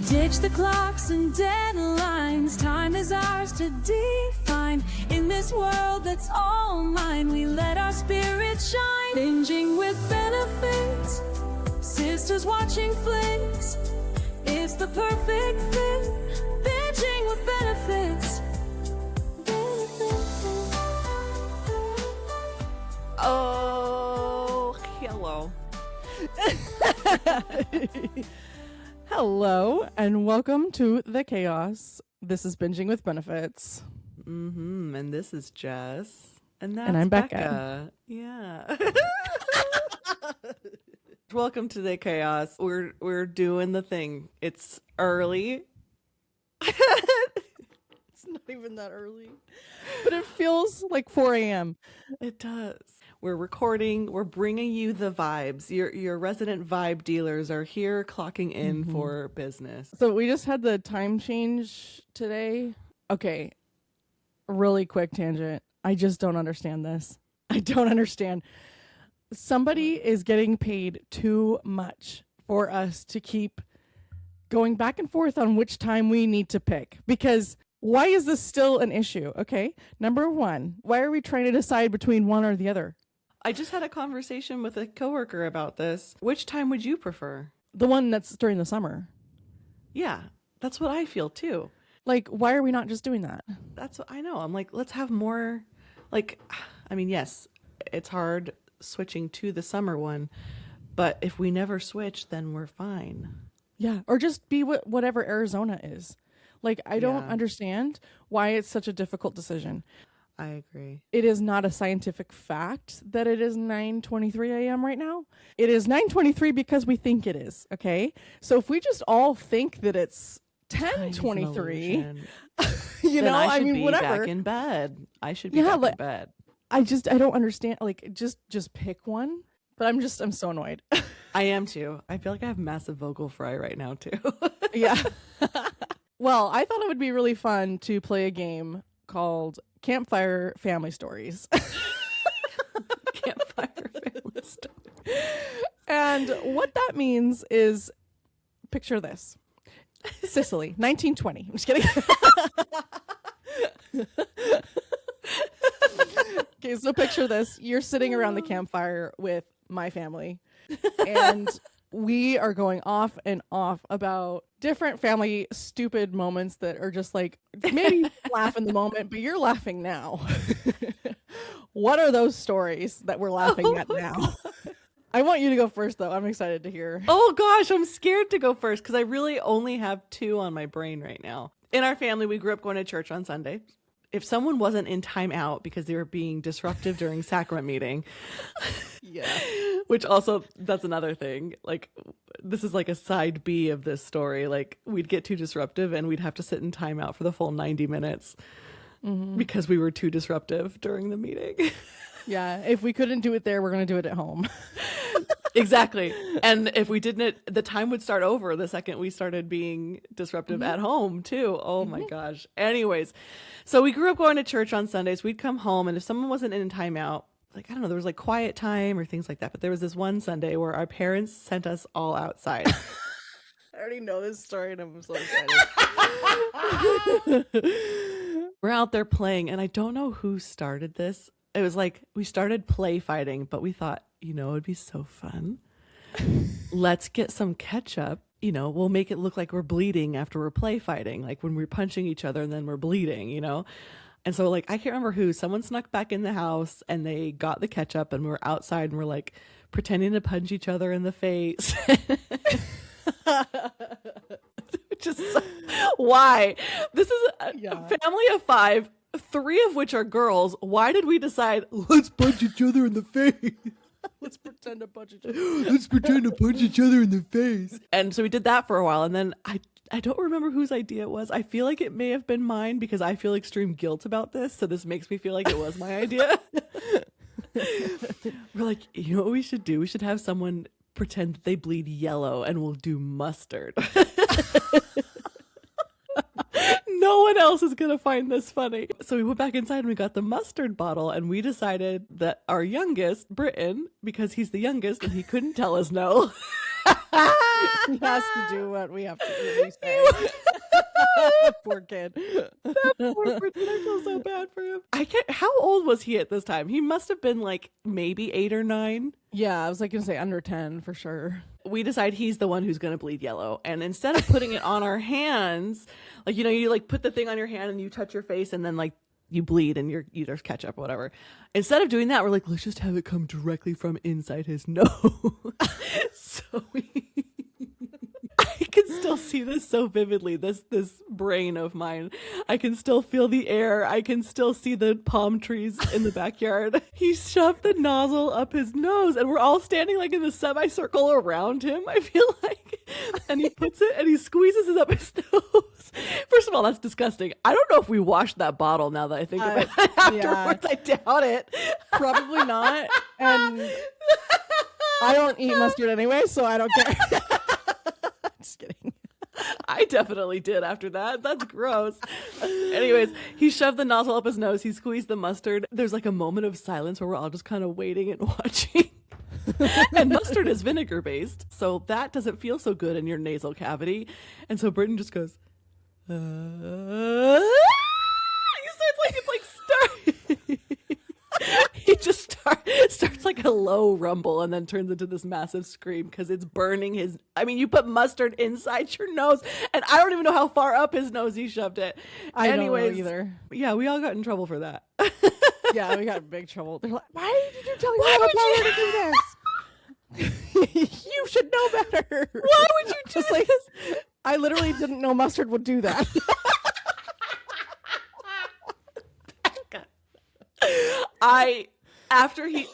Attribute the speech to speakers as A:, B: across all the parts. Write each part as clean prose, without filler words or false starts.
A: Ditch the clocks and deadlines. Time is ours to define. In this world that's all mine, we let our spirit shine. Binging with benefits. Sisters watching flicks. It's the perfect fit. Binging with benefits.
B: Oh, hello.
C: Hello, and welcome to The Chaos. This is Binging with Benefits.
B: And this is Jess. And
C: I'm
B: Becca. Yeah. Welcome to The Chaos. We're doing the thing. It's early.
C: It's not even that early, but it feels like 4 a.m.
B: It does. We're recording. We're bringing you the vibes. Your resident vibe dealers are here clocking in for business.
C: So we just had the time change today. Okay, really quick tangent. I just don't understand this. I don't understand. Somebody is getting paid too much for us to keep going back and forth on which time we need to pick. Because why is this still an issue? Okay, number one, why are we trying to decide between one or the other?
B: I just had a conversation with a coworker about this. Which time would you prefer?
C: The one that's during the summer.
B: Yeah, that's what I feel too.
C: Like, why are we not just doing that?
B: That's what I know. I'm like, let's have more. Like, I mean, yes, it's hard switching to the summer one, but if we never switch, then we're fine.
C: Yeah, or just be whatever Arizona is. Like, I don't understand why it's such a difficult decision.
B: I agree.
C: It is not a scientific fact that it is 9:23 a.m. right now. It is 9:23 because we think it is, okay? So if we just all think that it's 10:23, you know, I mean, whatever.
B: Back in bed. I should be back in bed.
C: I don't understand. Like, just pick one. But I'm so annoyed.
B: I am too. I feel like I have massive vocal fry right now too.
C: Yeah. Well, I thought it would be really fun to play a game called Campfire Family Stories.
B: Campfire Family Stories.
C: And what that means is, picture this. Sicily, 1920. I'm just kidding. Okay, so picture this. You're sitting around the campfire with my family, and we are going off and off about different family stupid moments that are just like, maybe you laugh in the moment, but you're laughing now. What are those stories that we're laughing at now? I want you to go first, though. I'm excited to hear.
B: Oh, gosh, I'm scared to go first because I really only have two on my brain right now. In our family, we grew up going to church on Sunday. If someone wasn't in timeout because they were being disruptive during sacrament meeting,
C: Yeah.
B: which also, that's another thing. Like, this is like a side B of this story. Like, we'd get too disruptive and we'd have to sit in timeout for the full 90 minutes because we were too disruptive during the meeting.
C: Yeah. If we couldn't do it there, we're going to do it at home.
B: Exactly. And if we didn't, the time would start over the second we started being disruptive at home too. Oh my gosh. Anyways, so we grew up going to church on Sundays. We'd come home, and if someone wasn't in timeout, like, I don't know, there was like quiet time or things like that. But there was this one Sunday where our parents sent us all outside.
C: I already know this story and I'm so excited.
B: We're out there playing, and I don't know who started this. It was like we started play fighting, but we thought, you know, it'd be so fun. Let's get some ketchup. You know, we'll make it look like we're bleeding after we're play fighting, like when we're punching each other and then we're bleeding, you know? And so, like, I can't remember who. Someone snuck back in the house and they got the ketchup, and we're outside and we're like pretending to punch each other in the face. Just why? This is a family of 5. 3 of which are girls. Why did we decide, let's punch each other in the face?
C: Let's pretend to punch each other.
B: Let's pretend to punch each other in the face. And so we did that for a while. And then I don't remember whose idea it was. I feel like it may have been mine because I feel extreme guilt about this. So this makes me feel like it was my idea. We're like, you know what we should do? We should have someone pretend that they bleed yellow and we'll do mustard. No one else is going to find this funny. So we went back inside and we got the mustard bottle, and we decided that our youngest, Britton, because he's the youngest and he couldn't tell us no,
C: He has to do what we have to do. We say. Poor kid.
B: Poor Britton, I feel so bad for him. How old was he at this time? He must have been like maybe 8 or 9.
C: Yeah, I was like gonna say under 10 for sure.
B: We decide he's the one who's going to bleed yellow. And instead of putting it on our hands, like, you like put the thing on your hand and you touch your face and then like you bleed and there's ketchup or whatever. Instead of doing that, we're like, let's just have it come directly from inside his nose. So I can still see this so vividly, this brain of mine. I can still feel the air. I can still see the palm trees in the backyard. He shoved the nozzle up his nose and we're all standing like in the semicircle around him, I feel like. And he puts it and he squeezes it up his nose. First of all, that's disgusting. I don't know if we washed that bottle now that I think about it afterwards. I doubt it.
C: Probably not. And I don't eat mustard anyway, so I don't care. Just kidding.
B: I definitely did after that. That's gross. Anyways, he shoved the nozzle up his nose. He squeezed the mustard. There's like a moment of silence where we're all just kind of waiting and watching. And mustard is vinegar based, so that doesn't feel so good in your nasal cavity. And so Britton just goes, he starts like, it's like starting. He just starts like a low rumble and then turns into this massive scream because it's burning his. I mean, you put mustard inside your nose, and I don't even know how far up his nose he shoved it.
C: Anyways, don't know either.
B: Yeah, we all got in trouble for that.
C: Yeah, we got in big trouble. They're like, why did you tell your mother to do this? You should know better.
B: Why would you just
C: like this? I literally didn't know mustard would do that.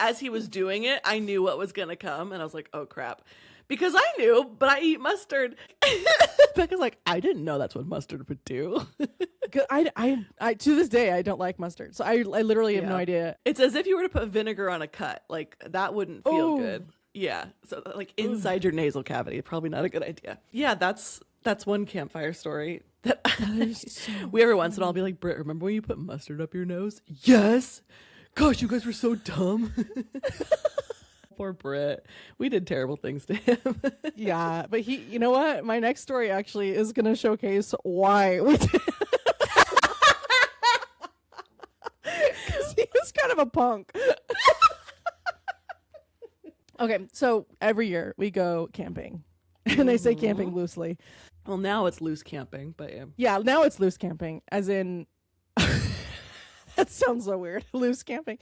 B: As he was doing it, I knew what was gonna come, and I was like, oh crap. Because I knew, but I eat mustard. Becca's like, I didn't know that's what mustard would do.
C: I to this day I don't like mustard, so I literally have no idea.
B: It's as if you were to put vinegar on a cut, like that wouldn't feel good. Yeah, so like inside your nasal cavity, probably not a good idea. Yeah, that's one campfire story that we every once in a while be like, Britt, remember when you put mustard up your nose? Yes. Gosh, you guys were so dumb. Poor Britt. We did terrible things to him.
C: Yeah, but you know what? My next story actually is going to showcase why we did. Because he was kind of a punk. Okay, so every year we go camping. And I say camping loosely.
B: Well, now it's loose camping, but yeah.
C: Yeah, now it's loose camping, as in... That sounds so weird. Loose camping.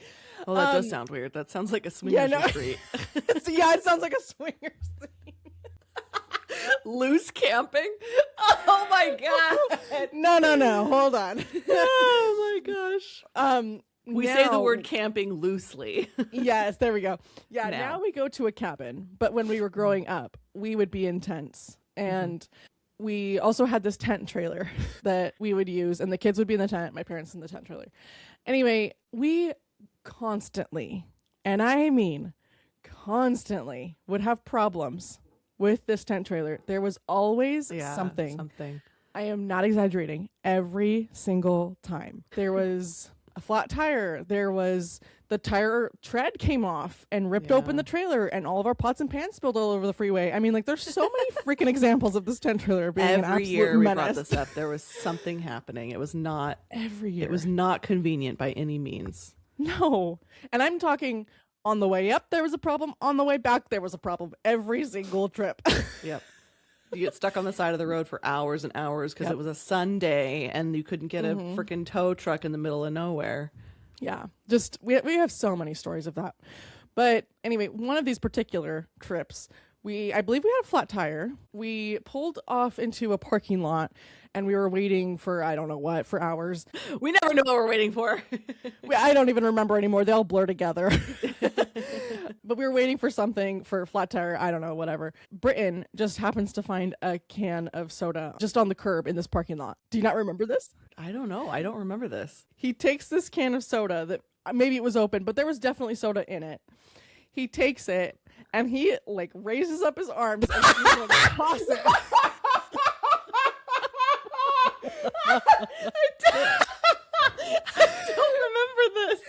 B: Oh, that does sound weird. That sounds like a swingers retreat.
C: Yeah, it sounds like a swingers thing.
B: Loose camping? Oh my god.
C: No. Hold on.
B: Oh my gosh. We say the word camping loosely.
C: Yes, there we go. Yeah, now we go to a cabin. But when we were growing up, we would be in tents. And we also had this tent trailer that we would use, and the kids would be in the tent, my parents in the tent trailer. Anyway, we constantly, and I mean constantly, would have problems with this tent trailer. There was always something. I am not exaggerating. Every single time. There was a flat tire. There was the tire tread came off and ripped open the trailer, and all of our pots and pans spilled all over the freeway. I mean, like, there's so many freaking examples of this tent trailer being an absolute
B: year we
C: menace.
B: brought this up. There was something happening. It was not
C: every year.
B: It was not convenient by any means.
C: No. And I'm talking on the way up, there was a problem. On the way back, there was a problem. Every single trip.
B: Yep. You get stuck on the side of the road for hours and hours because it was a Sunday and you couldn't get a freaking tow truck in the middle of nowhere.
C: Yeah, just we have so many stories of that. But anyway, one of these particular trips, I believe we had a flat tire. We pulled off into a parking lot and we were waiting for, I don't know what, for hours.
B: We never knew what we're waiting for.
C: I don't even remember anymore. They all blur together. But we were waiting for something for a flat tire. I don't know, whatever. Britton just happens to find a can of soda just on the curb in this parking lot. Do you not remember this?
B: I don't know. I don't remember this.
C: He takes this can of soda that maybe it was open, but there was definitely soda in it. He takes it and he like raises up his arms and he's going to toss it. I don't remember this.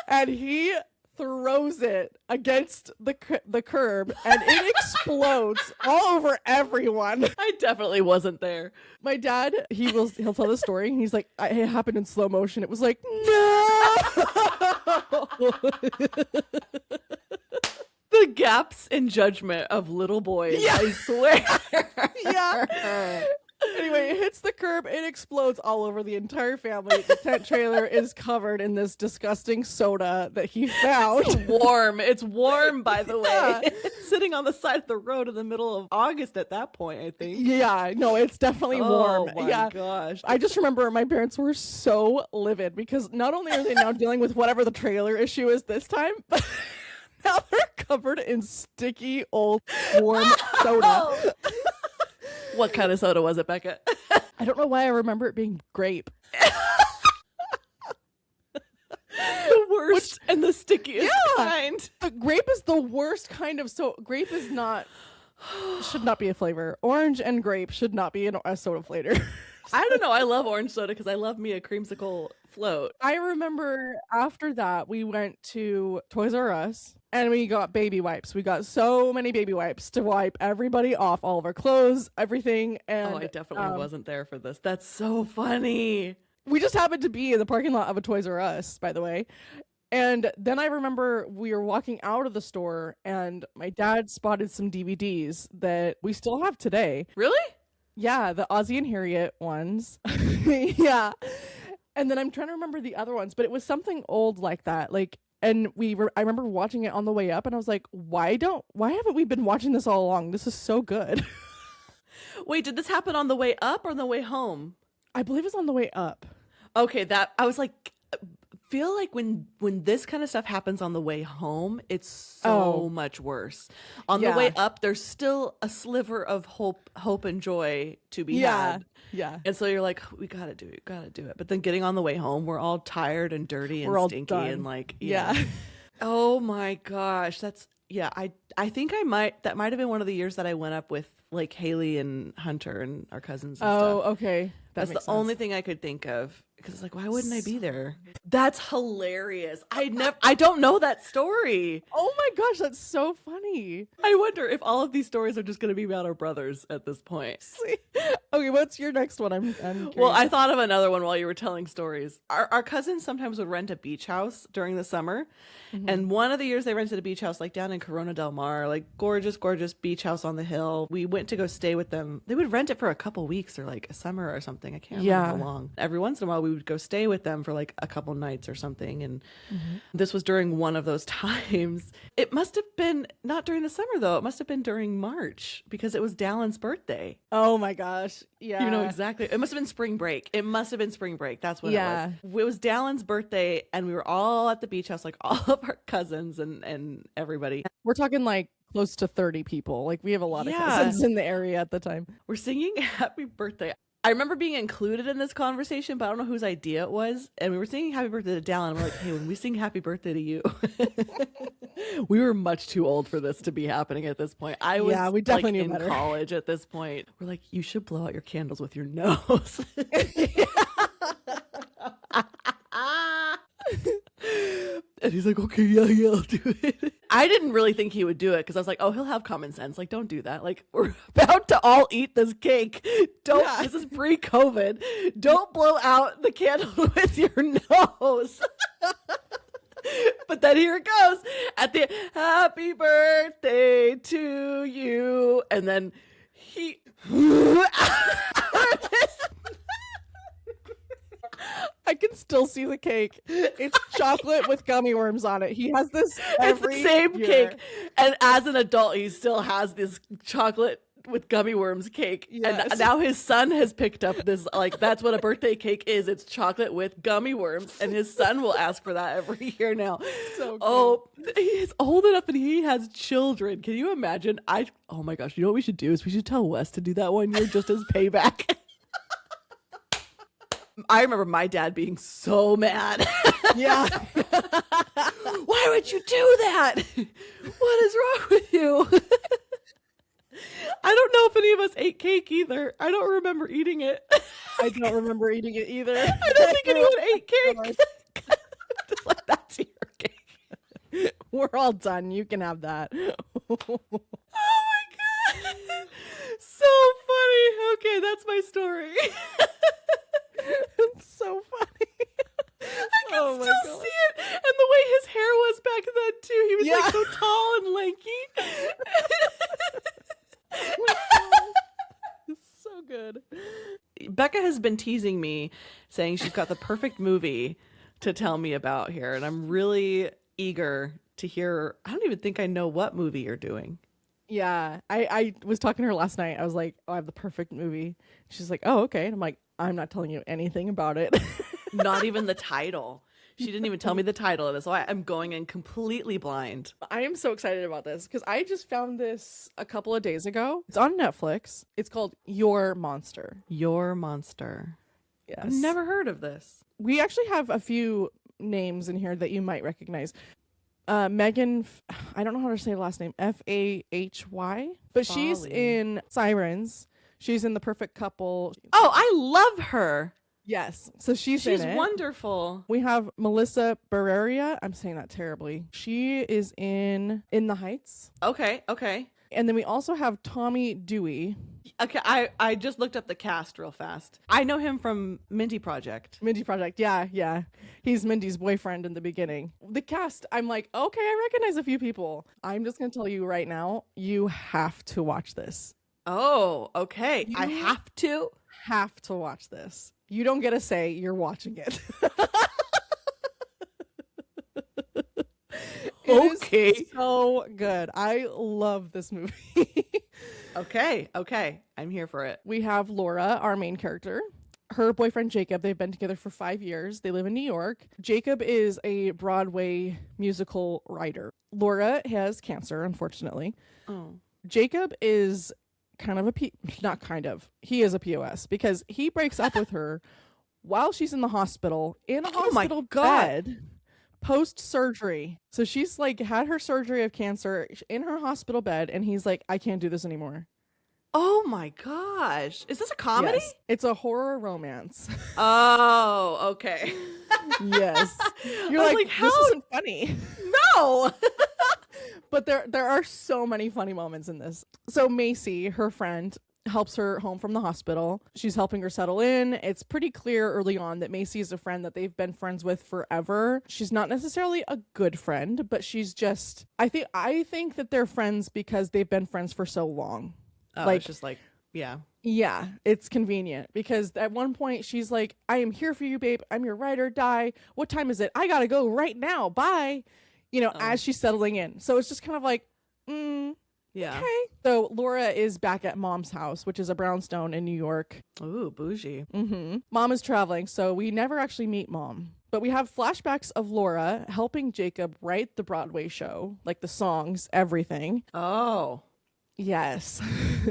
C: And he throws it against the curb, and it explodes all over everyone.
B: I definitely wasn't there.
C: My dad, he'll tell the story. He's like, it happened in slow motion. It was like, no.
B: The gaps in judgment of little boys,
C: Yeah.
B: I swear.
C: Yeah. Anyway, it hits the curb. It explodes all over the entire family. The tent trailer is covered in this disgusting soda that he found.
B: It's warm, by the
C: Yeah.
B: way. It's sitting on the side of the road in the middle of August at that point, I think.
C: Yeah, no, it's definitely warm.
B: Oh my
C: Yeah.
B: gosh.
C: I just remember my parents were so livid because not only are they now dealing with whatever the trailer issue is this time, but now they're covered in sticky old warm soda.
B: What kind of soda was it, Becca?
C: I don't know why I remember it being grape.
B: The worst and the stickiest kind.
C: The grape is the worst kind of grape is not should not be a flavor. Orange and grape should not be a soda flavor.
B: I don't know. I love orange soda because I love me a creamsicle float.
C: I remember after that we went to Toys R Us and we got baby wipes. We got so many baby wipes to wipe everybody off, all of our clothes, everything. And
B: I definitely wasn't there for this. That's so funny.
C: we just happened to be in the parking lot of a Toys R Us, by the way. And then I remember we were walking out of the store and my dad spotted some DVDs that we still have today.
B: Really?
C: Yeah, the Ozzy and Harriet ones. Yeah. And then I'm trying to remember the other ones, but it was something old like that. Like, and I remember watching it on the way up and I was like, why haven't we been watching this all along? This is so good.
B: Wait, did this happen on the way up or on the way home?
C: I believe it's on the way up.
B: Okay, I was like, feel like when this kind of stuff happens on the way home, it's so much worse. On the way up, there's still a sliver of hope and joy to be had.
C: Yeah.
B: And so you're like, we gotta do it. But then getting on the way home, we're all tired and dirty and
C: We're all
B: stinky
C: done.
B: and like,
C: Yeah.
B: Oh my gosh, I think that might have been one of the years that I went up with like Haley and Hunter and our cousins and
C: Oh,
B: stuff.
C: okay.
B: That's the only thing I could think of because it's like, why wouldn't I be there? That's hilarious. I don't know that story.
C: Oh my gosh, that's so funny.
B: I wonder if all of these stories are just going to be about our brothers at this point.
C: Okay, what's your next one? I'm curious.
B: Well, I thought of another one while you were telling stories. Our cousins sometimes would rent a beach house during the summer. Mm-hmm. And one of the years they rented a beach house like down in Corona del Mar, like gorgeous, gorgeous beach house on the hill. We went to go stay with them. They would rent it for a couple weeks or like a summer or something. I can't remember how long. Every once in a while we would go stay with them for like a couple nights or something. And this was during one of those times. It must have been not during the summer though. It must have been during March because it was Dallin's birthday.
C: Oh my gosh. Yeah.
B: You know exactly. It must have been spring break. That's what it was. It was Dallin's birthday and we were all at the beach house, like all of our cousins and everybody.
C: We're talking like close to 30 people. Like we have a lot of cousins in the area at the time.
B: We're singing happy birthday. I remember being included in this conversation, but I don't know whose idea it was. And we were singing happy birthday to Dallin. We're like, hey, when we sing happy birthday to you, we were much too old for this to be happening at this point. I was
C: we definitely
B: like,
C: knew
B: in
C: better.
B: college at this point. We're like, you should blow out your candles with your nose. And he's like, okay, yeah, I'll do it. I didn't really think he would do it because I was like, oh, he'll have common sense. Like, don't do that. Like, we're about to all eat this cake. This is pre-COVID. Don't blow out the candle with your nose. But then here it goes at the happy birthday to you. And then he
C: I can still see the cake. It's chocolate with gummy worms on it. He has this every
B: it's the same
C: year.
B: cake. And as an adult, he still has this chocolate with gummy worms cake.
C: Yes.
B: And now his son has picked up this, like, that's what a birthday cake is. It's chocolate with gummy worms. And his son will ask for that every year now.
C: So cute.
B: Oh, he's old enough and he has children. Can you imagine? Oh my gosh, you know what we should do is we should tell Wes to do that one year just as payback. I remember my dad being so mad.
C: Yeah.
B: Why would you do that? What is wrong with you? I don't know if any of us ate cake either. I don't remember eating it.
C: I don't remember eating it either.
B: I don't think anyone ate cake. Just like, that's your cake.
C: We're all done. You can have that.
B: Oh my god. So funny. Okay, that's my story.
C: It's so funny.
B: I can still see it. And the way his hair was back then too. He was like so tall and lanky.
C: It's so good.
B: Becca has been teasing me, saying she's got the perfect movie to tell me about here. And I'm really eager to hear. I don't even think I know what movie you're doing.
C: Yeah. I was talking to her last night. I was like, oh, I have the perfect movie. She's like, oh, okay. And I'm like, I'm not telling you anything about it.
B: Not even the title. She didn't even tell me the title of this. So I'm going in completely blind.
C: I am so excited about this because I just found this a couple of days ago. It's on Netflix. It's called Your Monster.
B: Your Monster.
C: Yes.
B: I've never heard of this.
C: We actually have a few names in here that you might recognize. Megan, I don't know how to say the last name, Fahy, but she's
B: Folly.
C: in Sirens. She's in The Perfect Couple.
B: Oh, I love her.
C: Yes. So she's
B: She's
C: in it.
B: wonderful.
C: We have Melissa Barreria. I'm saying that terribly. She is in The Heights.
B: Okay, okay.
C: And then we also have Tommy Dewey.
B: Okay, I just looked up the cast real fast. I know him from Minty Project.
C: Mindy Project. Yeah. He's Mindy's boyfriend in the beginning. The cast, I'm like, okay, I recognize a few people. I'm just going to tell you right now, you have to watch this.
B: Oh, okay. I have to.
C: Have to watch this. You don't get to say you're watching it.
B: Okay.
C: It is so good. I love this movie.
B: Okay. I'm here for it.
C: We have Laura, our main character. Her boyfriend, Jacob, they've been together for 5 years. They live in New York. Jacob is a Broadway musical writer. Laura has cancer, unfortunately.
B: Oh.
C: Jacob is kind of he is a POS because he breaks up with her while she's in the hospital, hospital bed, post-surgery. So she's like had her surgery of cancer in her hospital bed, and he's like, I can't do this anymore.
B: Oh my gosh. Is this a comedy?
C: Yes. It's a horror romance.
B: Oh, okay.
C: Yes. You're
B: I was
C: like,
B: like,
C: this
B: how-
C: isn't funny.
B: No.
C: But there are so many funny moments in this. So Macy, her friend, helps her home from the hospital. She's helping her settle in. It's pretty clear early on that Macy is a friend that they've been friends with forever. She's not necessarily a good friend, but she's just I think that they're friends because they've been friends for so long.
B: Oh, it's just like, yeah.
C: Yeah, it's convenient because at one point she's like, I am here for you, babe. I'm your ride or die. What time is it? I gotta go right now. Bye. As she's settling in. So it's just kind of like,
B: Yeah.
C: okay. So Laura is back at mom's house, which is a brownstone in New York.
B: Ooh, bougie.
C: Mom is traveling, so we never actually meet mom. But we have flashbacks of Laura helping Jacob write the Broadway show, like the songs, everything.
B: Oh.
C: Yes.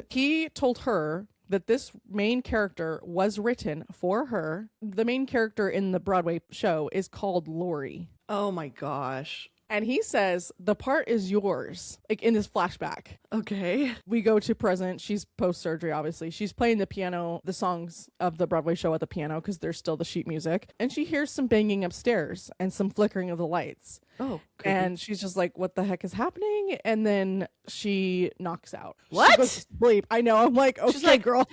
C: He told her that this main character was written for her. The main character in the Broadway show is called Lori.
B: Oh my gosh.
C: And he says, the part is yours, like in this flashback.
B: Okay.
C: We go to present. She's post-surgery, obviously. She's playing the piano, the songs of the Broadway show at the piano because there's still the sheet music. And she hears some banging upstairs and some flickering of the lights.
B: Oh, creepy.
C: And she's just like, what the heck is happening? And then she knocks out.
B: What?
C: She goes to sleep. I know. I'm like, okay,
B: She's like,
C: girl.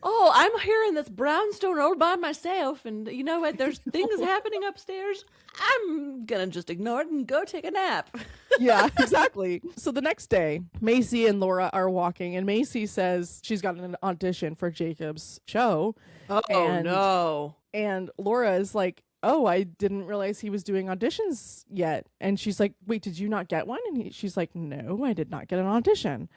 B: Oh, I'm here in this brownstone all by myself, and you know what? There's things happening upstairs. I'm gonna just ignore it and go take a nap.
C: Yeah, exactly. So the next day, Macy and Laura are walking, and Macy says she's got an audition for Jacob's show.
B: Oh,
C: And-
B: no.
C: And Laura is like, oh, I didn't realize he was doing auditions yet. And she's like, wait, did you not get one? And she's like, no, I did not get an audition.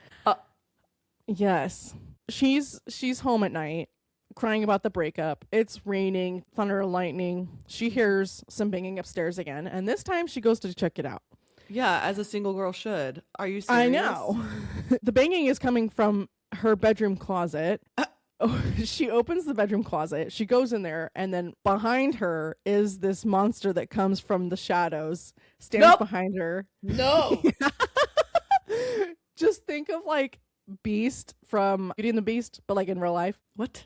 C: Yes. She's home at night crying about the breakup. It's raining, thunder and lightning. She hears some banging upstairs again, and this time she goes to check it out.
B: Yeah, as a single girl should. Are you serious?
C: I know. The banging is coming from her bedroom closet. She opens the bedroom closet. She goes in there, and then behind her is this monster that comes from the shadows, stands
B: Nope.
C: behind her.
B: No.
C: Just think of like Beast from Beauty and the Beast, but like in real life.
B: What?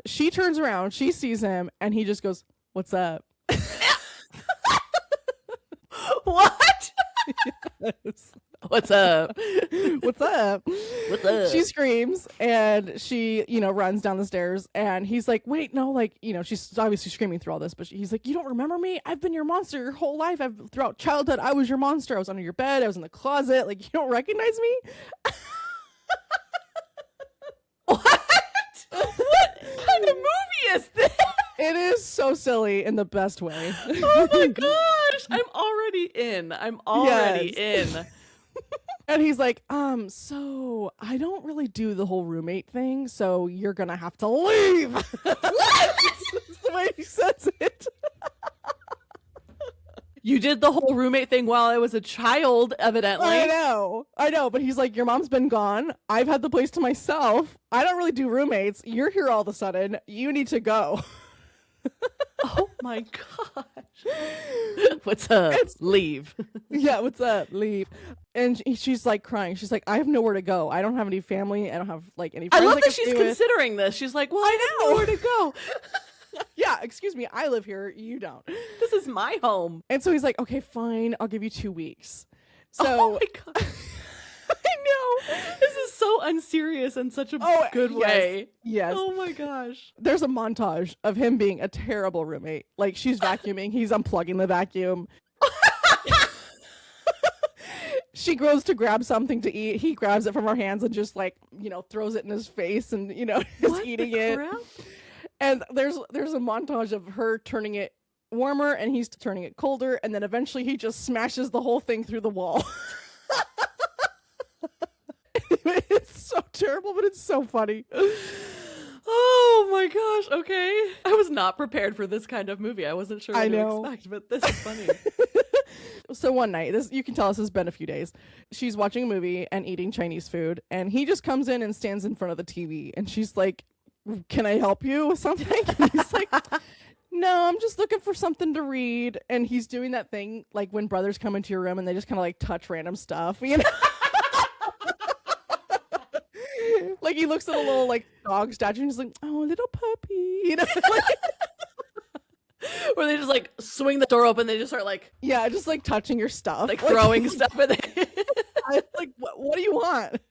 C: She turns around, she sees him, and he just goes, "What's up?"
B: What? What's up?
C: What's up?
B: What's up?
C: She screams and she, runs down the stairs and he's like, wait, no, like, she's obviously screaming through all this, but he's like, you don't remember me? I've been your monster your whole life. Throughout childhood, I was your monster. I was under your bed. I was in the closet. Like, you don't recognize me?
B: What? What kind of movie is this?
C: It is so silly in the best way.
B: Oh my gosh. I'm already in. In.
C: And he's like, so I don't really do the whole roommate thing, so you're gonna have to leave. What? That's the way he says it.
B: You did the whole roommate thing while I was a child, evidently.
C: I know, but he's like, your mom's been gone. I've had the place to myself. I don't really do roommates. You're here all of a sudden. You need to go.
B: Oh my gosh. What's up? Leave.
C: Yeah, what's up? Leave. And she's like crying. She's like, I have nowhere to go. I don't have any family. I don't have like any friends.
B: I love
C: I
B: that
C: can
B: she's
C: stay with.
B: considering this. She's like, well, I have nowhere to go.
C: Yeah, excuse me. I live here. You don't.
B: This is my home.
C: And so he's like, okay, fine. I'll give you 2 weeks. So
B: Oh my god.
C: I know.
B: This is so unserious in such a good way.
C: Yes.
B: Oh my gosh.
C: There's a montage of him being a terrible roommate. Like she's vacuuming. He's unplugging the vacuum. She goes to grab something to eat. He grabs it from her hands and just like, throws it in his face and, is eating it.
B: Crap?
C: And there's a montage of her turning it warmer and he's turning it colder. And then eventually he just smashes the whole thing through the wall. It's so terrible, but it's so funny.
B: Oh my gosh. Okay. I was not prepared for this kind of movie. I wasn't sure what to expect, but this is funny.
C: So one night, you can tell us has been a few days. She's watching a movie and eating Chinese food, and he just comes in and stands in front of the TV, and she's like, "Can I help you with something?" And he's like, "No, I'm just looking for something to read." And he's doing that thing like when brothers come into your room and they just kind of like touch random stuff, Like he looks at a little like dog statue and he's like, "Oh, little puppy,"
B: Or they just like swing the door open. They just start like,
C: yeah, just like touching your stuff,
B: like throwing stuff at it.
C: Like, what do you want?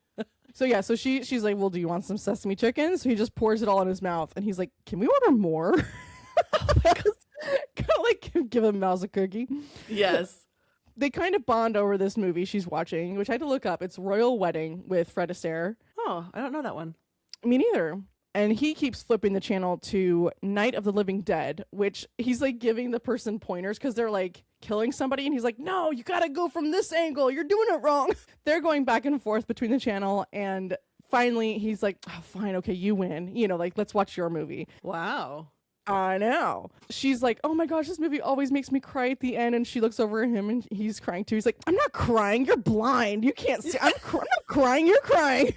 C: So yeah, so she's like, well, do you want some sesame chicken? So he just pours it all in his mouth, and he's like, can we order more? Kind of like give a mouse a cookie.
B: Yes.
C: They kind of bond over this movie she's watching, which I had to look up. It's Royal Wedding with Fred Astaire.
B: Oh, I don't know that one.
C: Me neither. And he keeps flipping the channel to Night of the Living Dead, which he's like giving the person pointers because they're like killing somebody. And he's like, no, you got to go from this angle. You're doing it wrong. They're going back and forth between the channel. And finally, he's like, oh, fine. Okay, you win. Like, let's watch your movie.
B: Wow.
C: I know. She's like, oh my gosh, this movie always makes me cry at the end. And she looks over at him and he's crying too. He's like, I'm not crying. You're blind. You can't see. I'm not crying. You're crying.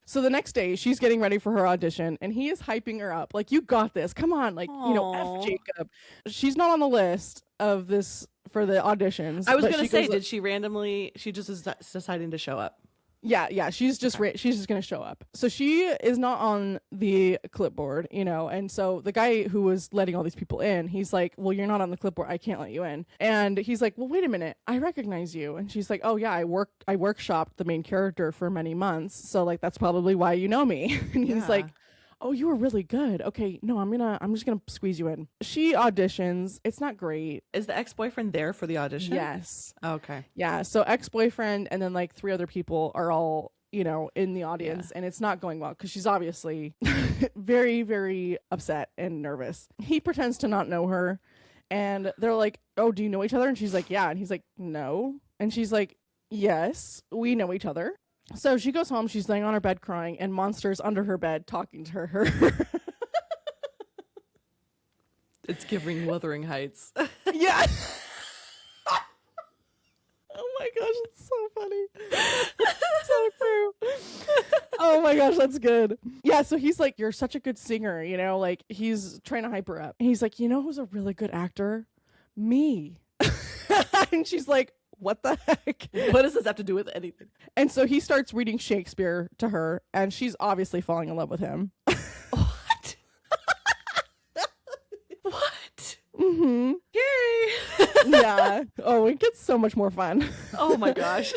C: So the next day, she's getting ready for her audition, and he is hyping her up. Like, you got this. Come on. Like,
B: Aww.
C: F Jacob. She's not on the list of this for the auditions.
B: I was going to say, did she randomly, she just is deciding to show up?
C: Yeah. She's just going to show up. So she is not on the clipboard, and so the guy who was letting all these people in, he's like, well, you're not on the clipboard. I can't let you in. And he's like, well, wait a minute. I recognize you. And she's like, oh yeah, I workshopped the main character for many months. So like, that's probably why you know me. And he's like, oh, you were really good. Okay, no, I'm just gonna squeeze you in. She auditions. It's not great.
B: Is the ex-boyfriend there for the audition?
C: Yes.
B: Okay.
C: Yeah. So ex-boyfriend and then like 3 other people are all, in the audience, and it's not going well because she's obviously very, very upset and nervous. He pretends to not know her, and they're like, oh, do you know each other? And she's like, yeah. And he's like, no. And she's like, yes, we know each other. So she goes home, she's laying on her bed crying, and Monster's under her bed talking to her.
B: It's giving Wuthering Heights.
C: Yeah. Oh my gosh, it's so funny. So true. Oh my gosh, that's good. Yeah, so he's like, you're such a good singer, like he's trying to hype her up. And he's like, who's a really good actor? Me. And she's like, what the heck?
B: What does this have to do with anything?
C: And so he starts reading Shakespeare to her, and she's obviously falling in love with him.
B: What? What?
C: Mm-hmm.
B: Yay!
C: Yeah. Yeah. Oh, it gets so much more fun.
B: Oh my gosh.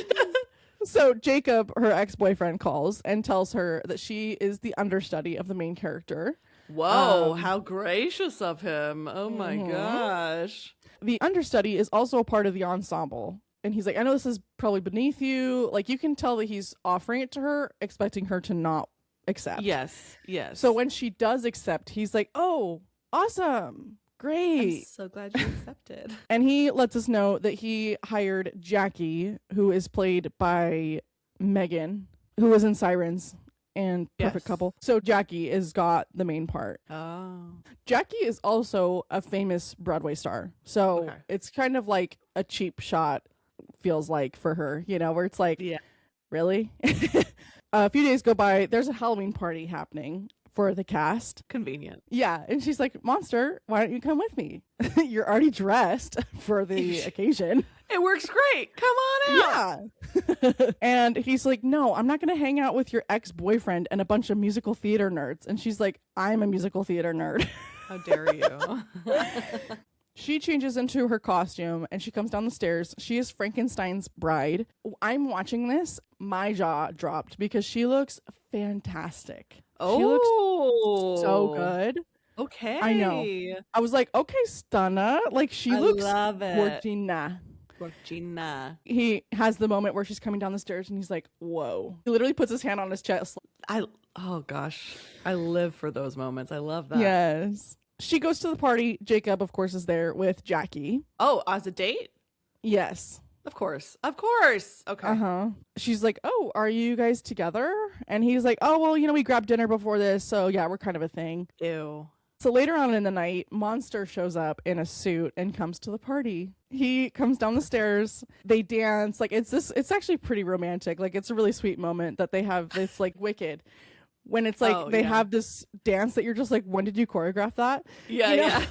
C: So Jacob, her ex-boyfriend, calls and tells her that she is the understudy of the main character.
B: Whoa, how gracious of him. Oh my gosh.
C: The understudy is also a part of the ensemble. And he's like, I know this is probably beneath you. Like, you can tell that he's offering it to her, expecting her to not accept.
B: Yes, yes.
C: So when she does accept, he's like, oh, awesome. Great.
B: I'm so glad you accepted.
C: And he lets us know that he hired Jackie, who is played by Megan, who was in Sirens and Perfect
B: Yes.
C: Couple. So Jackie has got the main part.
B: Oh.
C: Jackie is also a famous Broadway star. So
B: Okay.
C: it's kind of like a cheap shot, feels like, for her, you know, where it's like,
B: Yeah.
C: really? A few days go by, there's a Halloween party happening for the cast.
B: Convenient.
C: Yeah, and she's like, Monster, why don't you come with me? You're already dressed for the occasion.
B: It works great. Come on out.
C: Yeah. And he's like, no, I'm not going to hang out with your ex-boyfriend and a bunch of musical theater nerds. And she's like, I'm a musical theater nerd.
B: How dare you?
C: She changes into her costume and she comes down the stairs. She is Frankenstein's bride. I'm watching this. My jaw dropped because she looks fantastic.
B: Oh.
C: She looks so good.
B: Okay.
C: I know. I was like, okay, Stunna. Like, she looks
B: love it.
C: Gorgina.
B: Gorgina.
C: He has the moment where she's coming down the stairs and he's like, whoa. He literally puts his hand on his chest.
B: Oh gosh. I live for those moments. I love that.
C: Yes. She goes to the party. Jacob, of course, is there with Jackie.
B: Oh, as a date?
C: Yes.
B: Of course. Of course. Okay.
C: Uh-huh. She's like, oh, are you guys together? And he's like, oh, well, you know, we grabbed dinner before this. So yeah, we're kind of a thing.
B: Ew.
C: So later on in the night, Monster shows up in a suit and comes to the party. He comes down the stairs. They dance. Like, it's actually pretty romantic. Like, it's a really sweet moment that they have this, like, Wicked. When it's like they have this dance that you're just like, when did you choreograph that?
B: Yeah,
C: You know?
B: yeah.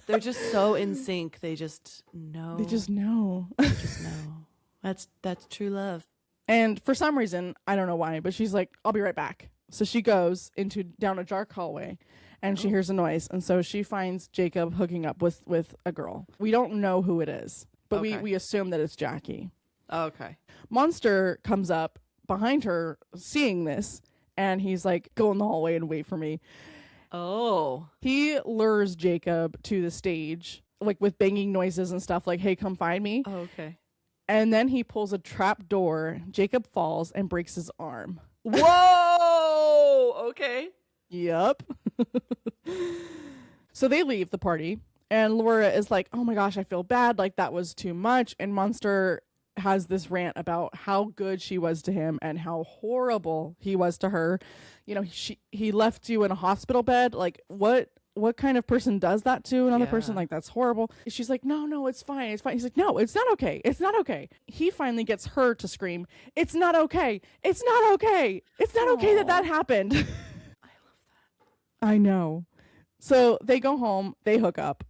B: They're just so in sync. They just know.
C: They just know.
B: They just know. That's true love.
C: And for some reason, I don't know why, but she's like, I'll be right back. So she goes down a dark hallway and she hears a noise. And so she finds Jacob hooking up with a girl. We don't know who it is, but
B: Okay.
C: we assume that it's Jackie.
B: Okay.
C: Monster comes up behind her seeing this, and he's like, go in the hallway and wait for me.
B: Oh.
C: He lures Jacob to the stage, like with banging noises and stuff, like, hey, come find me.
B: Oh, okay.
C: And then he pulls a trap door. Jacob falls and breaks his arm.
B: Whoa. Okay.
C: Yep. So they leave the party, and Laura is like, oh my gosh, I feel bad. Like, that was too much. And Monster has this rant about how good she was to him and how horrible he was to her. You know, he left you in a hospital bed. Like, what kind of person does that to another person? Like, that's horrible. She's like, no, it's fine. It's fine. He's like, no, it's not okay. It's not okay. He finally gets her to scream, it's not okay. It's not okay. It's not okay that happened. I love that. I know. So they go home. They hook up.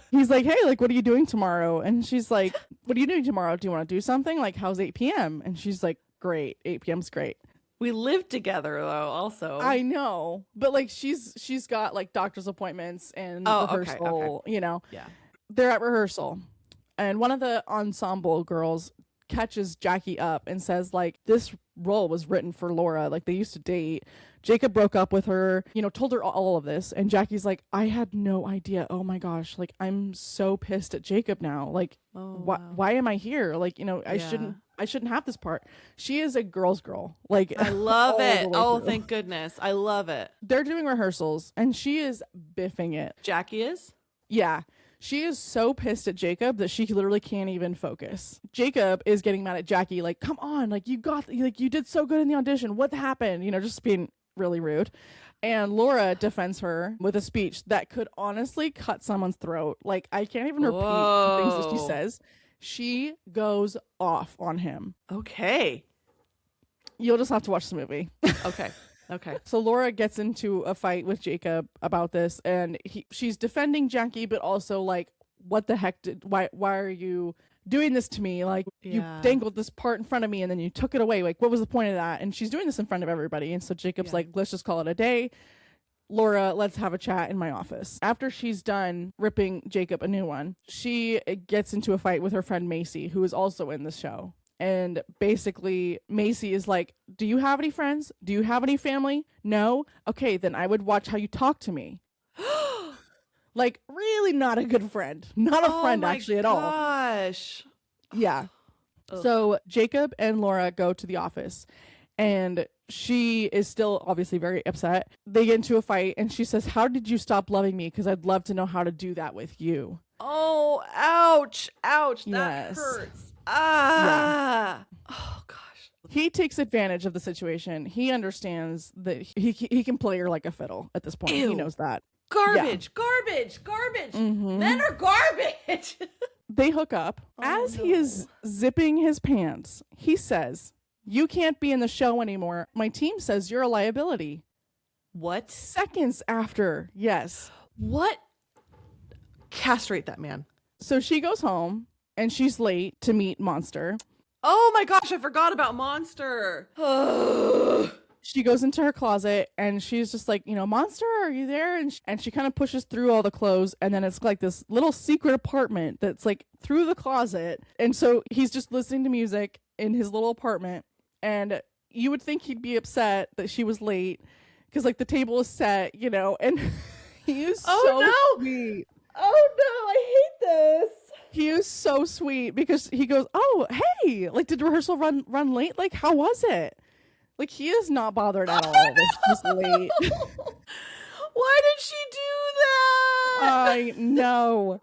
C: He's like, hey, like, what are you doing tomorrow? And she's like, what are you doing tomorrow? Do you want to do something? Like, how's 8 p.m.? And she's like, great. 8 p.m.'s great.
B: We live together though, also.
C: I know. But like, she's got like doctor's appointments and rehearsal,
B: okay.
C: you know.
B: Yeah.
C: They're at rehearsal. And one of the ensemble girls catches Jackie up and says, like, this role was written for Laura. Like, they used to date. Jacob broke up with her, you know, told her all of this. And Jackie's like, I had no idea. Oh my gosh. Like, I'm so pissed at Jacob now. Like, why am I here? Like, you know, I shouldn't have this part. She is a girl's girl. Like,
B: I love it. Oh,
C: through.
B: thank goodness. I love it.
C: They're doing rehearsals and she is biffing it.
B: Jackie is?
C: Yeah. She is so pissed at Jacob that she literally can't even focus. Jacob is getting mad at Jackie, like, come on, like, you did so good in the audition. What happened? You know, just being really rude. And Laura defends her with a speech that could honestly cut someone's throat. Like, I can't even repeat the things that she says. She goes off on him.
B: Okay.
C: You'll just have to watch the movie.
B: Okay. Okay.
C: So Laura gets into a fight with Jacob about this, and she's defending Jackie, but also like, what the heck why are you doing this to me? Like, you dangled this part in front of me and then you took it away. Like, what was the point of that? And she's doing this in front of everybody. And so Jacob's like, let's just call it a day. Laura, let's have a chat in my office. After she's done ripping Jacob a new one, she gets into a fight with her friend Macy, who is also in the show. And basically, Macy is like, do you have any friends? Do you have any family? No? Okay, then I would watch how you talk to me. Like, really not a good friend. Not a friend, actually, at all.
B: Oh, my gosh.
C: Yeah.
B: Ugh.
C: So Jacob and Laura go to the office, and she is still obviously very upset. They get into a fight, and she says, how did you stop loving me? Because I'd love to know how to do that with you.
B: Oh, ouch. Ouch. That
C: Yes.
B: hurts. Ah. Yeah. Oh, gosh.
C: He takes advantage of the situation. He understands that he can play her like a fiddle at this point.
B: Ew.
C: He knows that.
B: Garbage. Garbage.
C: Mhm.
B: Men are garbage.
C: They hook up. As he is zipping his pants, he says, you can't be in the show anymore. My team says you're a liability.
B: What?
C: Seconds after. Yes.
B: What? Castrate that man.
C: So she goes home and she's late to meet Monster.
B: Oh my gosh, I forgot about Monster.
C: She goes into her closet and she's just like, Monster, are you there? And she kind of pushes through all the clothes, and then it's like this little secret apartment that's like through the closet. And so he's just listening to music in his little apartment, and you would think he'd be upset that she was late because like the table is set, and he is sweet.
B: Oh no, I hate this.
C: He is so sweet because he goes, oh, hey, like, did rehearsal run late? Like, how was it? Like, he is not bothered at all. It's just late.
B: Why did she do that?
C: I know.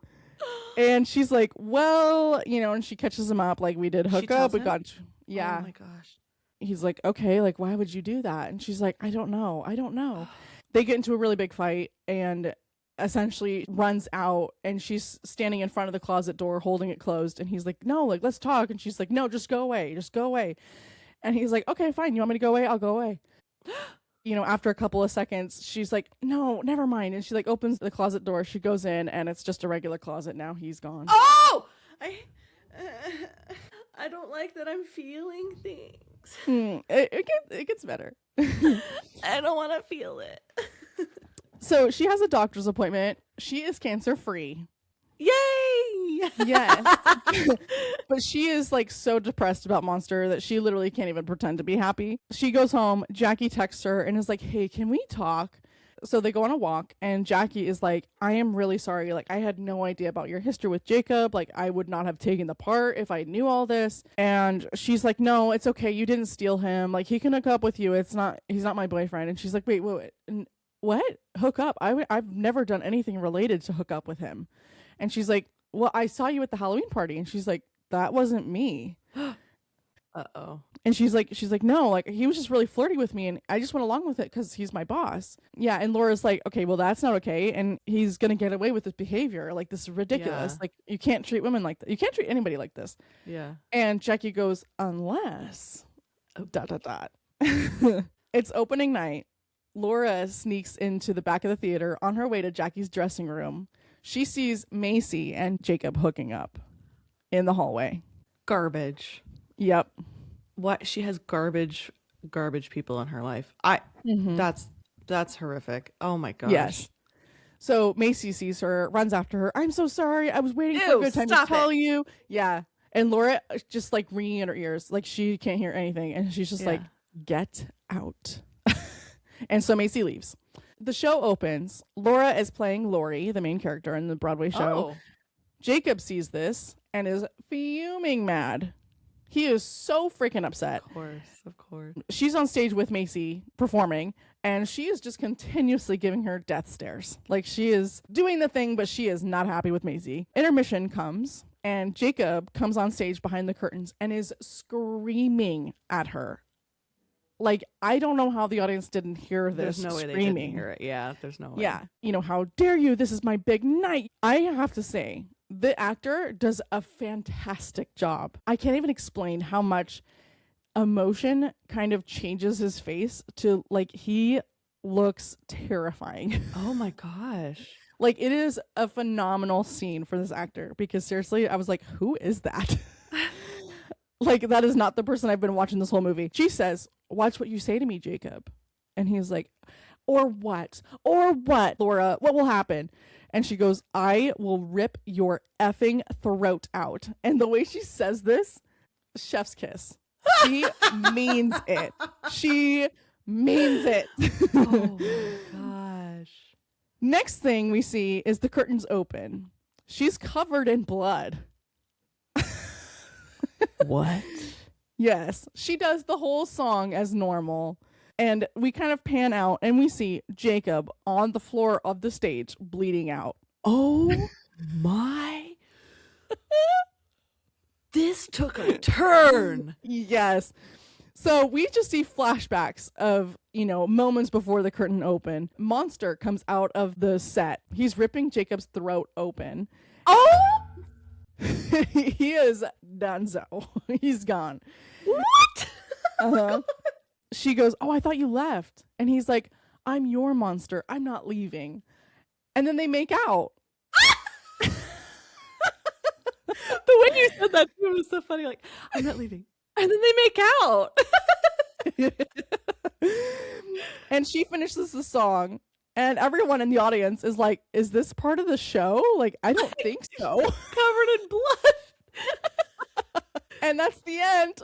C: And she's like, well, and she catches him up. Like, we did hook up. We got, yeah.
B: Oh my gosh.
C: He's like, okay, like, why would you do that? And she's like, I don't know. They get into a really big fight and essentially runs out, and she's standing in front of the closet door holding it closed, and he's like, no, like, let's talk. And she's like, no, just go away. And he's like, okay, fine. You want me to go away? I'll go away. After a couple of seconds, she's like, no, never mind. And she like opens the closet door. She goes in, and it's just a regular closet. Now he's gone.
B: Oh! I don't like that I'm feeling things.
C: It gets better.
B: I don't want to feel it.
C: So she has a doctor's appointment. She is cancer free.
B: Yay!
C: Yes. But she is like so depressed about Monster that she literally can't even pretend to be happy. She goes home. Jackie texts her and is like, hey, can we talk? So they go on a walk, and Jackie is like, I am really sorry. Like, I had no idea about your history with Jacob. Like, I would not have taken the part if I knew all this. And she's like, no, it's okay. You didn't steal him. Like, he can hook up with you. He's not my boyfriend. And she's like, wait. What? Hook up? I've never done anything related to hook up with him. And she's like, well, I saw you at the Halloween party. And she's like, that wasn't me.
B: Uh-oh.
C: And she's like, no, like, he was just really flirty with me, and I just went along with it because he's my boss. Yeah. And Laura's like, okay, well, that's not okay. And he's going to get away with this behavior. Like, this is ridiculous.
B: Yeah.
C: Like, you can't treat women like that. You can't treat anybody like this.
B: Yeah.
C: And Jackie goes, unless, ... It's opening night. Laura sneaks into the back of the theater on her way to Jackie's dressing room. She sees Macy and Jacob hooking up in the hallway.
B: Garbage.
C: Yep.
B: What? She has garbage people in her life. That's horrific. Oh my gosh.
C: Yes. So Macy sees her, runs after her. I'm so sorry. I was waiting for a good time to tell you. Yeah. And Laura just like ringing in her ears. Like, she can't hear anything. And she's just like, get out. And so Macy leaves. The show opens. Laura is playing Lori, the main character in the Broadway show.
B: Oh.
C: Jacob sees this and is fuming mad. He is so freaking upset.
B: Of course.
C: She's on stage with Macy performing, and she is just continuously giving her death stares. Like, she is doing the thing, but she is not happy with Macy. Intermission comes, and Jacob comes on stage behind the curtains and is screaming at her. Like, I don't know how the audience didn't hear this.
B: There's no way
C: screaming.
B: they didn't hear it. Yeah, there's no way.
C: Yeah. How dare you? This is my big night. I have to say, the actor does a fantastic job. I can't even explain how much emotion kind of changes his face to, like, he looks terrifying.
B: Oh my gosh.
C: Like, it is a phenomenal scene for this actor, because seriously, I was like, who is that? Like, that is not the person I've been watching this whole movie. She says, watch what you say to me, Jacob. And he's like, Or what? Or what, Laura? What will happen? And she goes, I will rip your effing throat out. And the way she says this, chef's kiss. She means it. She means it.
B: Oh my gosh.
C: Next thing we see is the curtains open. She's covered in blood.
B: What?
C: Yes, she does the whole song as normal. And we kind of pan out and we see Jacob on the floor of the stage bleeding out.
B: Oh my. This took a turn.
C: Yes. So we just see flashbacks of, moments before the curtain open. Monster comes out of the set. He's ripping Jacob's throat open.
B: Oh!
C: He is donezo. He's gone.
B: What?
C: Uh-huh. She goes, oh, I thought you left. And he's like, I'm your monster. I'm not leaving. And then they make out.
B: The way you said that too was so funny. Like, I'm not leaving. And then they make out.
C: And she finishes the song. And everyone in the audience is like, is this part of the show? Like, I don't think so.
B: Covered in blood.
C: And that's the end.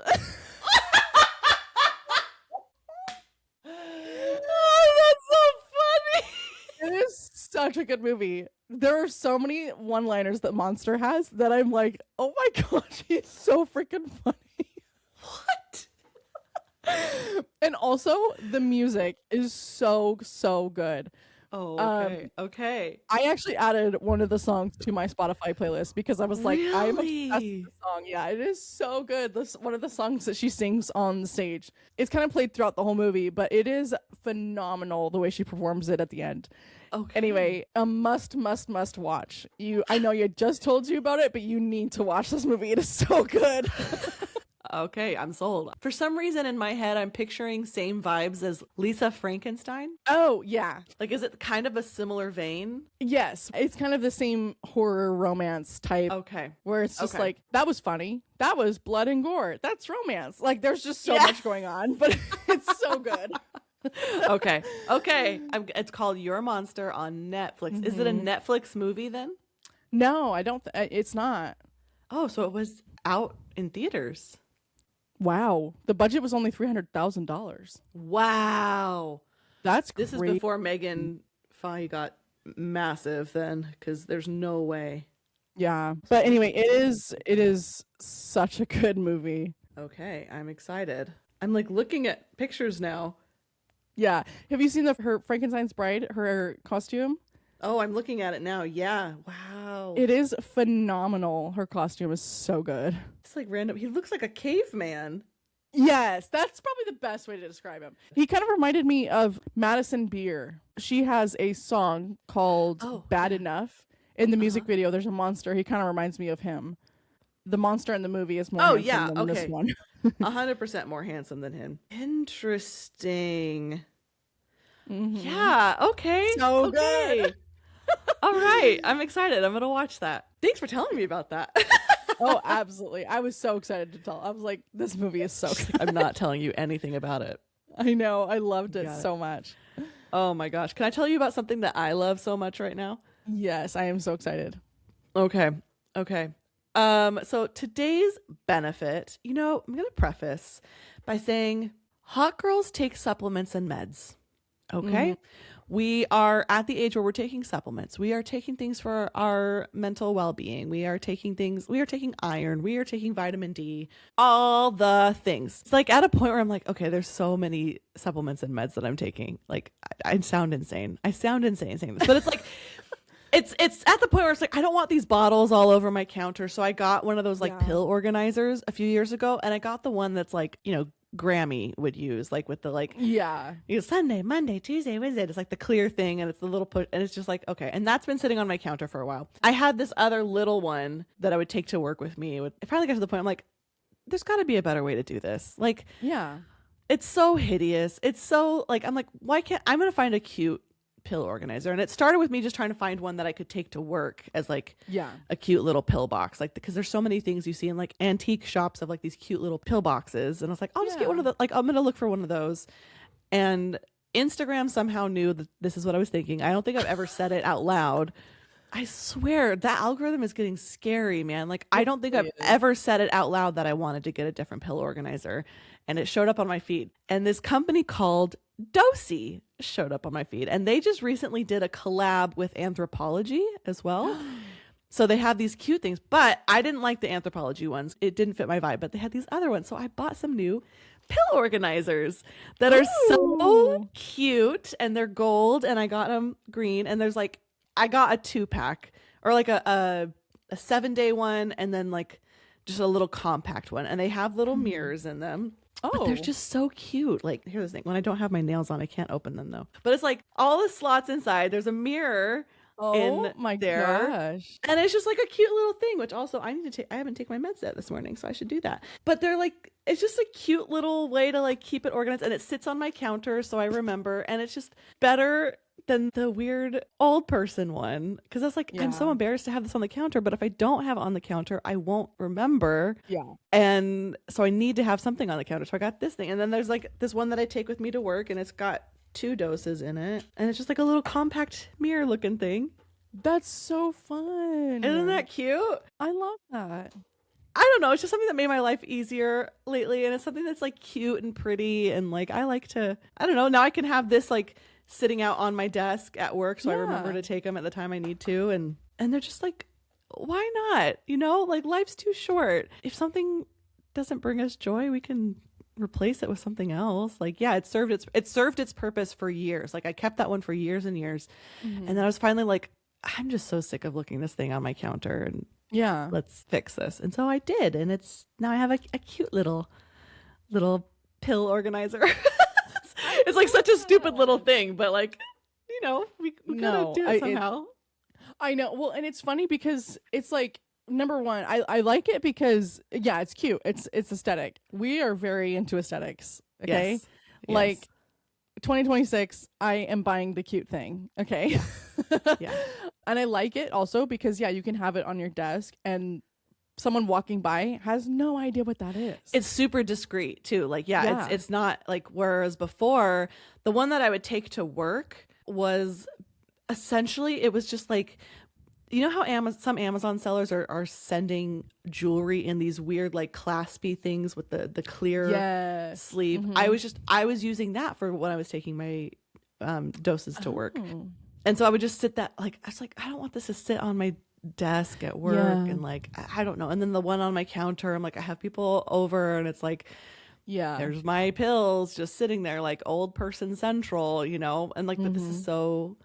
B: Oh, that's so funny.
C: It is such a good movie. There are so many one-liners that Monster has that I'm like, oh my gosh, he's so freaking funny.
B: What?
C: And also, the music is so, so good.
B: Oh, okay. Okay.
C: I actually added one of the songs to my Spotify playlist because I was like, I'm obsessed with the song. Yeah, it is so good. This one of the songs that she sings on the stage. It's kind of played throughout the whole movie, but it is phenomenal the way she performs it at the end.
B: Okay.
C: Anyway, a must watch. I know you just told you about it, but you need to watch this movie. It is so good.
B: Okay, I'm sold. For some reason in my head, I'm picturing same vibes as Lisa Frankenstein.
C: Oh, yeah.
B: Like, is it kind of a similar vein?
C: Yes. It's kind of the same horror romance type.
B: Okay.
C: Where it's just
B: Okay.
C: like, that was funny. That was blood and gore. That's romance. Like, there's just so much going on, but it's so good.
B: Okay. Okay. It's called Your Monster on Netflix.
C: Mm-hmm.
B: Is it a Netflix movie then?
C: No, I don't. It's not.
B: Oh, so it was out in theaters.
C: Wow. The budget was only $300,000.
B: Wow.
C: That's
B: This
C: great.
B: is before Megan Fahey got massive then, because there's no way.
C: Yeah. But anyway, it is such a good movie.
B: Okay, I'm excited. I'm like looking at pictures now.
C: Yeah. Have you seen her Frankenstein's Bride, her costume?
B: Oh, I'm looking at it now. Yeah. Wow.
C: It is phenomenal. Her costume is so good.
B: It's like random. He looks like a caveman.
C: Yes, that's probably the best way to describe him. He kind of reminded me of Madison Beer. She has a song called Bad Enough. In the music video, there's a monster. He kind of reminds me of him. The monster in the movie is more handsome than this one.
B: 100% more handsome than him. Interesting.
C: Mm-hmm.
B: Yeah. Okay.
C: So
B: okay.
C: good.
B: All right. I'm excited. I'm going to watch that. Thanks for telling me about that.
C: Oh, absolutely. I was so excited to tell. I was like, this movie is so good.
B: I'm not telling you anything about it.
C: I know. I loved it
B: Got it.
C: so much.
B: Oh my gosh. Can I tell you about something that I love so much right now?
C: Yes, I am so excited.
B: Okay. Okay. So today's benefit, I'm going to preface by saying hot girls take supplements and meds. Okay. We are at the age where we're taking supplements. We are taking things for our mental well-being. We are taking iron. We are taking vitamin D, all the things. It's like at a point where I'm like, okay, there's so many supplements and meds that I'm taking. Like I sound insane. I sound insane saying this, but it's like, it's at the point where it's like, I don't want these bottles all over my counter. So I got one of those pill organizers a few years ago. And I got the one that's like, Grammy would use, like with the Sunday, Monday, Tuesday, Wednesday. It's like the clear thing, and it's the little push, and it's just like, okay. And that's been sitting on my counter for a while. I had this other little one that I would take to work with me. It finally got to the point I'm like, there's got to be a better way to do this. Like,
C: Yeah.
B: it's so hideous. It's so like, I'm like, why can't I'm gonna find a cute pill organizer? And it started with me just trying to find one that I could take to work as like a cute little pill box, like because there's so many things you see in like antique shops of like these cute little pill boxes, and I was like, I'll just get one of the, like I'm gonna look for one of those. And Instagram somehow knew that this is what I was thinking. I don't think I've ever said it out loud. I swear that algorithm is getting scary, man. Like, I don't think I've ever said it out loud that I wanted to get a different pill organizer. And it showed up on my feed. And this company called Dosey showed up on my feed. And they just recently did a collab with Anthropology as well. So they have these cute things. But I didn't like the Anthropology ones. It didn't fit my vibe. But they had these other ones. So I bought some new pill organizers that are so cute. And they're gold. And I got them green. And there's like, I got a 2-pack or like a 7-day one and then like just a little compact one. And they have little mirrors in them. Oh, but they're just so cute. Like, here's the thing. When I don't have my nails on, I can't open them though. But it's like all the slots inside. There's a mirror in
C: my
B: there.
C: Gosh.
B: And it's just like a cute little thing, which also I need to take. I haven't taken my meds yet this morning, so I should do that. But they're like, it's just a cute little way to like keep it organized. And it sits on my counter, so I remember. And it's just better than the weird old person one, because that's like, I'm so embarrassed to have this on the counter, but if I don't have it on the counter I won't remember. And so I need to have something on the counter, so I got this thing. And then there's like this one that I take with me to work, and it's got 2 doses in it, and it's just like a little compact mirror looking thing.
C: That's so fun.
B: Isn't that cute?
C: I love that.
B: I don't know, it's just something that made my life easier lately, and it's something that's like cute and pretty, and like I like to, I don't know, now I can have this like sitting out on my desk at work, so I remember to take them at the time I need to, and they're just like, why not? You know, like life's too short. If something doesn't bring us joy, we can replace it with something else. Like, yeah, it served its purpose for years. Like I kept that one for years and years, and then I was finally like, I'm just so sick of looking this thing on my counter, and let's fix this. And so I did, and it's now I have a cute little pill organizer. It's like such a stupid little thing, but like, you know, we gotta do it somehow.
C: I know. Well, and it's funny because it's like, number one, I like it because it's cute. It's aesthetic. We are very into aesthetics. Okay.
B: Yes.
C: Like 2026, I am buying the cute thing. Okay.
B: Yeah.
C: And I like it also because you can have it on your desk and someone walking by has no idea what that is.
B: It's super discreet too. Like, it's not like, whereas before the one that I would take to work was essentially, it was just like, you know how some Amazon sellers are sending jewelry in these weird like claspy things with the clear sleeve. I was using that for when I was taking my doses to work. And so I would just sit that, like, I was like, I don't want this to sit on my desk at work, and like, I don't know. And then the one on my counter, I'm like, I have people over, and it's like, there's my pills just sitting there, like old person central, you know. And like, but this is so,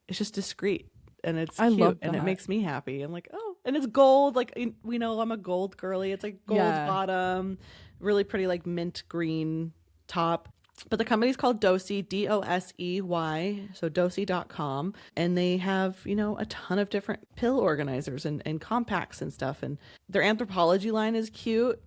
B: it's just discreet, and it's cute, and it makes me happy. I'm like, oh, and it's gold, like, we know I'm a gold girly. It's like gold bottom, really pretty like mint green top. But the company's called Dosey, Dosey, so Dosey.com. And they have, you know, a ton of different pill organizers and compacts and stuff. And their Anthropology line is cute.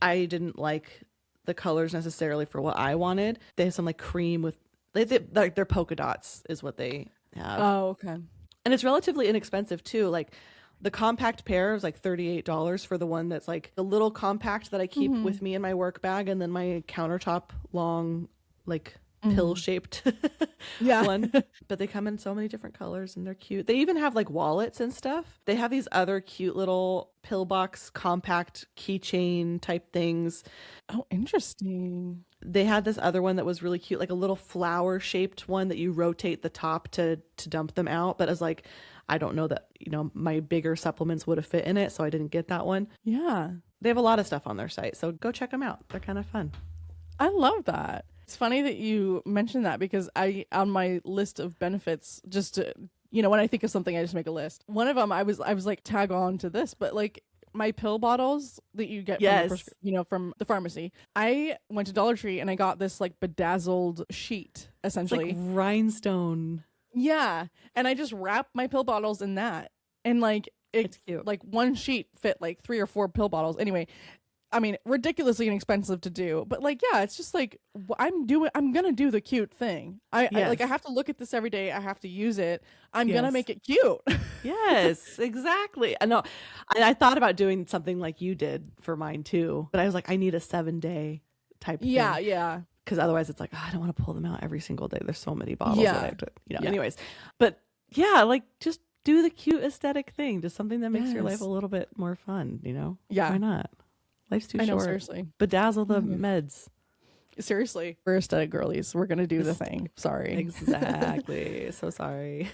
B: I didn't like the colors necessarily for what I wanted. They have some like cream with, like their polka dots is what they have.
C: Oh, okay.
B: And it's relatively inexpensive too. Like, the compact pair is like $38 for the one that's like the little compact that I keep with me in my work bag, and then my countertop long, like pill shaped one. But they come in so many different colors, and they're cute. They even have like wallets and stuff. They have these other cute little pillbox compact keychain type things.
C: Oh, interesting.
B: They had this other one that was really cute, like a little flower shaped one that you rotate the top to dump them out. But as like, I don't know that, you know, my bigger supplements would have fit in it, so I didn't get that one.
C: Yeah.
B: They have a lot of stuff on their site, so go check them out. They're kind of fun.
C: I love that. It's funny that you mentioned that because on my list of benefits, just to, you know, when I think of something, I just make a list. One of them, I was like, tag on to this, but like my pill bottles that you get from the pharmacy. I went to Dollar Tree and I got this like bedazzled sheet, essentially.
B: It's like rhinestone.
C: Yeah. And I just wrap my pill bottles in that. And like, it's cute. Like one sheet fit like 3 or 4 pill bottles. Anyway, I mean, ridiculously inexpensive to do. But like, yeah, it's just like, I'm going to do the cute thing. I have to look at this every day. I have to use it. I'm going to make it cute.
B: Yes, exactly. I know. I thought about doing something like you did for mine too. But I was like, I need a 7-day type thing.
C: Yeah.
B: because otherwise it's like, oh, I don't want to pull them out every single day. There's so many bottles
C: Yeah.
B: that I have to,
C: Yeah.
B: anyways. But yeah, like just do the cute aesthetic thing, just something that makes your
C: Yes.
B: life a little bit more fun,
C: Yeah.
B: Why not? Life's too
C: I know,
B: short.
C: seriously.
B: Bedazzle the meds.
C: Seriously. We're aesthetic girlies. We're going to do the thing. Sorry.
B: Exactly. So sorry.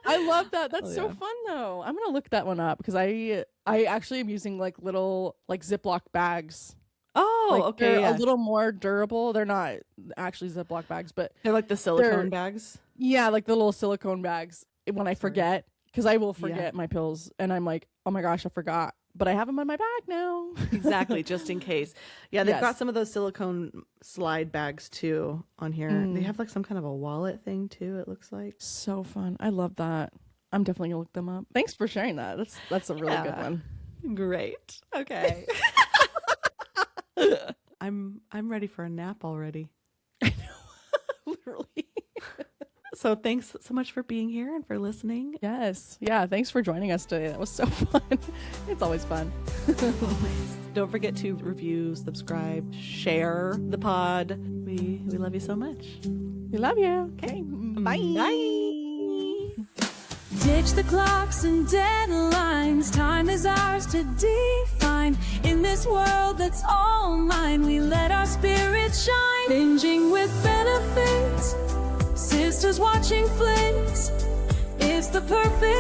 C: I love that. That's
B: Oh,
C: so
B: yeah.
C: fun though. I'm going to look that one up because I actually am using like little like Ziploc bags.
B: Oh,
C: Like,
B: okay.
C: they're
B: Yeah.
C: a little more durable. They're not actually Ziploc bags, but
B: They're like the silicone
C: they're-
B: bags.
C: yeah, like the little silicone bags. When I forget, because I will forget
B: Yeah.
C: my pills, and I'm like, oh my gosh, I forgot, but I have them in my bag now.
B: Exactly, just in case. Yeah, they've
C: Yes.
B: got some of those silicone slide bags too on here. They have like some kind of a wallet thing too, it looks like.
C: So fun. I love that. I'm definitely gonna look them up. Thanks for sharing that. That's a really good
B: Yeah.
C: one.
B: Great. Okay. I'm ready for a nap already.
C: Literally.
B: So thanks so much for being here and for listening.
C: Yes. Yeah. Thanks for joining us today. That was so fun. It's always fun.
B: Don't forget to review, subscribe, share the pod. We love you so much.
C: We love you. Okay. Bye.
A: Ditch the clocks and deadlines. Time is ours to define. In this world that's all mine, we let our spirit shine. Binging with benefits. Sisters watching flicks. It's the perfect